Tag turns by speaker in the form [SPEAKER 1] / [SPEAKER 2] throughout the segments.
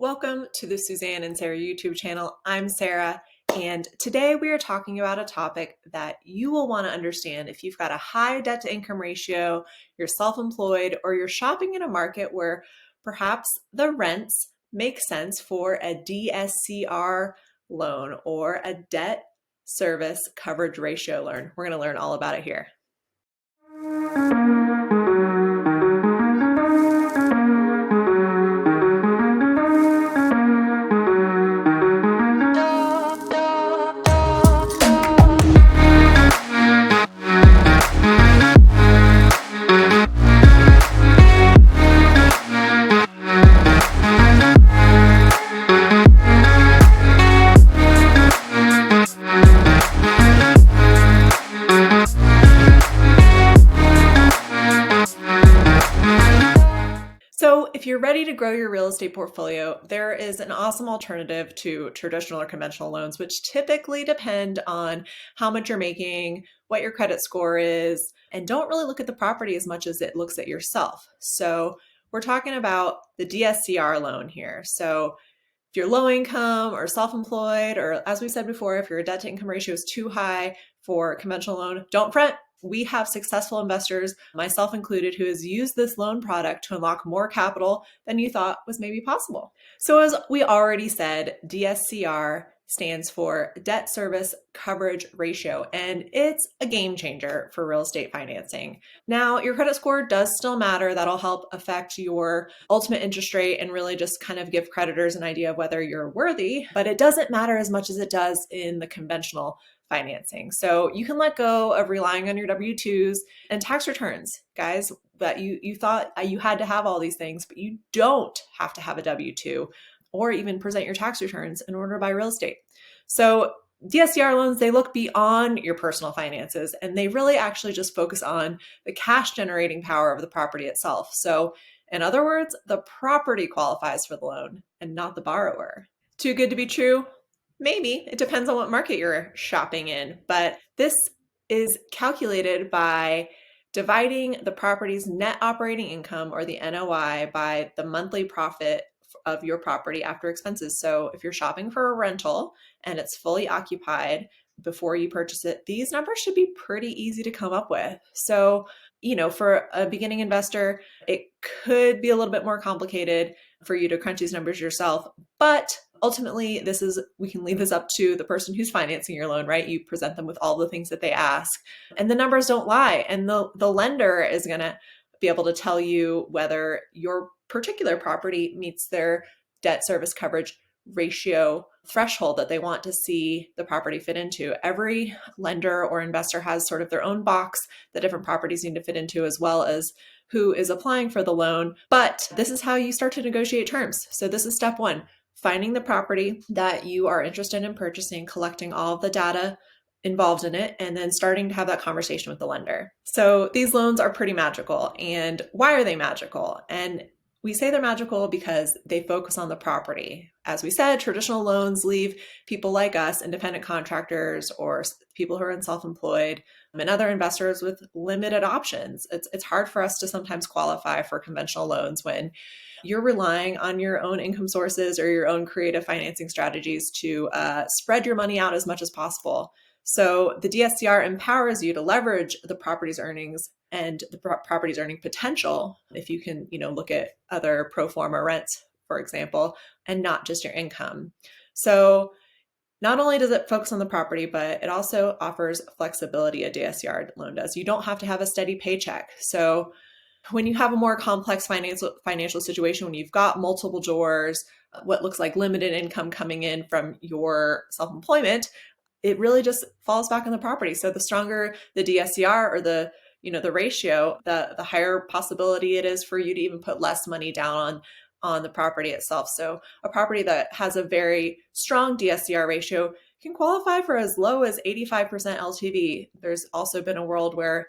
[SPEAKER 1] Welcome to the Suzanne and Sarah YouTube channel. I'm Sarah, and today we are talking about a topic that you will want to understand if you've got a high debt to income ratio, you're self-employed, or you're shopping in a market where perhaps the rents make sense for a DSCR loan or a debt service coverage ratio loan. We're going to learn all about it here. So if you're ready to grow your real estate portfolio, there is an awesome alternative to traditional or conventional loans, which typically depend on how much you're making, what your credit score is, and don't really look at the property as much as it looks at yourself. So we're talking about the DSCR loan here. So if you're low income or self-employed, or as we said before, if your debt to income ratio is too high for a conventional loan, don't fret. We have successful investors, myself included, who has used this loan product to unlock more capital than you thought was maybe possible. So as we already said, DSCR stands for debt service coverage ratio, and it's a game changer for real estate financing. Now, your credit score does still matter. That'll help affect your ultimate interest rate and really just kind of give creditors an idea of whether you're worthy, but it doesn't matter as much as it does in the conventional financing. So you can let go of relying on your W-2s and tax returns, guys, that you thought you had to have all these things, but you don't have to have a W-2 or even present your tax returns in order to buy real estate. So DSCR loans, they look beyond your personal finances, and they really actually just focus on the cash generating power of the property itself. So in other words, the property qualifies for the loan and not the borrower. Too good to be true? Maybe. It depends on what market you're shopping in, but this is calculated by dividing the property's net operating income, or the NOI, by the monthly profit of your property after expenses. So if you're shopping for a rental and it's fully occupied before you purchase it, these numbers should be pretty easy to come up with. So, for a beginning investor, it could be a little bit more complicated for you to crunch these numbers yourself, but ultimately, we can leave this up to the person who's financing your loan, right? You present them with all the things that they ask, and the numbers don't lie. And the lender is going to be able to tell you whether your particular property meets their debt service coverage ratio threshold that they want to see the property fit into. Every lender or investor has sort of their own box that different properties need to fit into, as well as who is applying for the loan. But this is how you start to negotiate terms. So this is step one. Finding the property that you are interested in purchasing, collecting all of the data involved in it, and then starting to have that conversation with the lender. So these loans are pretty magical. And why are they magical? And we say they're magical because they focus on the property. As we said, traditional loans leave people like us, independent contractors, or people who are self-employed, and other investors with limited options. It's hard for us to sometimes qualify for conventional loans when you're relying on your own income sources or your own creative financing strategies to spread your money out as much as possible. So the DSCR empowers you to leverage the property's earnings and the property's earning potential, if you can, look at other pro forma rents, for example, and not just your income. So not only does it focus on the property, but it also offers flexibility, a DSCR loan does. You don't have to have a steady paycheck. So when you have a more complex financial situation, when you've got multiple doors, what looks like limited income coming in from your self-employment, it really just falls back on the property. So the stronger the DSCR, or the ratio, the higher possibility it is for you to even put less money down on the property itself. So a property that has a very strong DSCR ratio can qualify for as low as 85% LTV. There's also been a world where,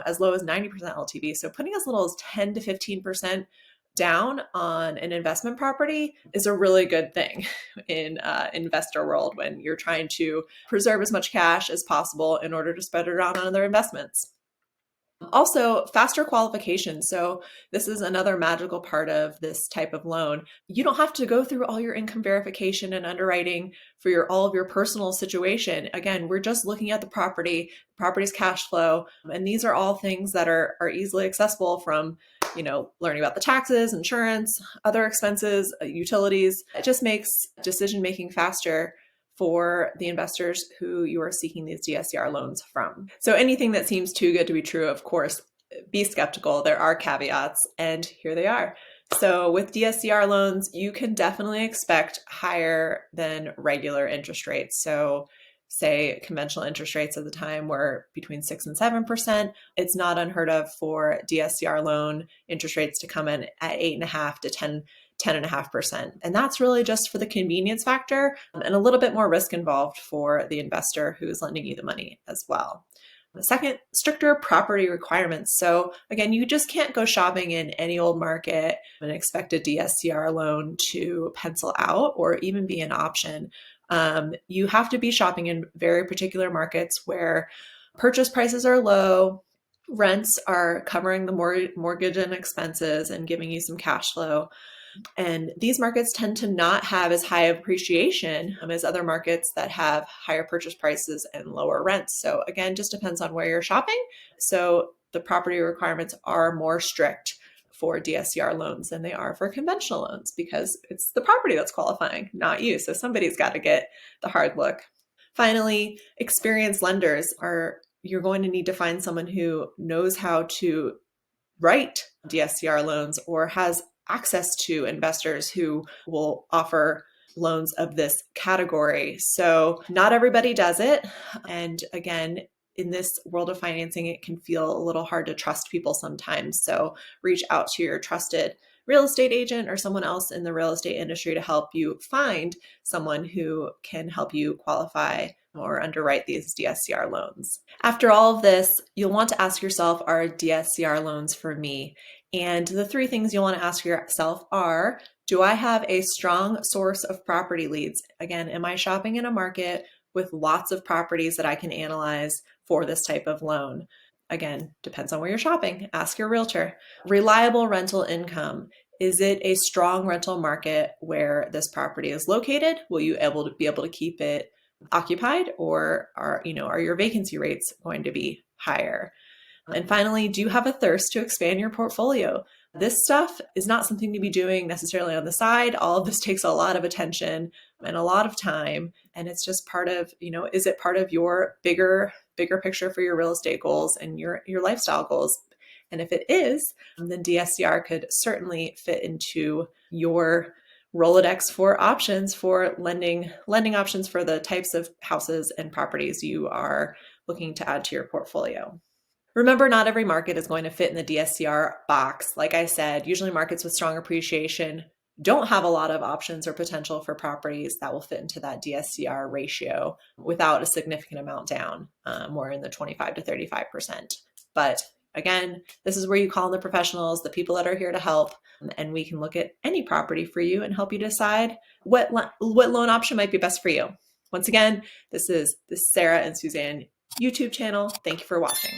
[SPEAKER 1] as low as 90% LTV. So putting as little as 10 to 15% down on an investment property is a really good thing in investor world when you're trying to preserve as much cash as possible in order to spread it around on other investments. Also, faster qualification. So this is another magical part of this type of loan. You don't have to go through all your income verification and underwriting for all of your personal situation. Again, we're just looking at the property's cash flow, and these are all things that are easily accessible from, learning about the taxes, insurance, other expenses, utilities. It just makes decision making faster for the investors who you are seeking these DSCR loans from. So anything that seems too good to be true, of course, be skeptical. There are caveats, and here they are. So with DSCR loans, you can definitely expect higher than regular interest rates. So say conventional interest rates at the time were between 6 and 7%. It's not unheard of for DSCR loan interest rates to come in at 8.5 to 10.5%. And that's really just for the convenience factor and a little bit more risk involved for the investor who's lending you the money as well. The second, stricter property requirements. So again, you just can't go shopping in any old market and expect a DSCR loan to pencil out or even be an option. You have to be shopping in very particular markets where purchase prices are low, rents are covering the mortgage and expenses and giving you some cash flow. And these markets tend to not have as high appreciation as other markets that have higher purchase prices and lower rents. So again, just depends on where you're shopping. So the property requirements are more strict for DSCR loans than they are for conventional loans because it's the property that's qualifying, not you. So somebody's got to get the hard look. Finally, experienced lenders you're going to need to find someone who knows how to write DSCR loans or has access to investors who will offer loans of this category. So not everybody does it. And again, in this world of financing, it can feel a little hard to trust people sometimes. So reach out to your trusted real estate agent or someone else in the real estate industry to help you find someone who can help you qualify or underwrite these DSCR loans. After all of this, you'll want to ask yourself, are DSCR loans for me? And the three things you'll want to ask yourself are, do I have a strong source of property leads? Again, am I shopping in a market with lots of properties that I can analyze for this type of loan? Again, depends on where you're shopping. Ask your realtor. Reliable rental income. Is it a strong rental market where this property is located? Will you be able to keep it occupied, or are your vacancy rates going to be higher? And finally, do you have a thirst to expand your portfolio? This stuff is not something to be doing necessarily on the side. All of this takes a lot of attention and a lot of time. And it's just part of, is it part of your bigger picture for your real estate goals and your lifestyle goals? And if it is, then DSCR could certainly fit into your Rolodex for options for lending options for the types of houses and properties you are looking to add to your portfolio. Remember, not every market is going to fit in the DSCR box. Like I said, usually markets with strong appreciation don't have a lot of options or potential for properties that will fit into that DSCR ratio without a significant amount down, more in the 25 to 35%. But again, this is where you call in the professionals, the people that are here to help, and we can look at any property for you and help you decide what loan option might be best for you. Once again, this is the Sarah and Suzanne YouTube channel. Thank you for watching.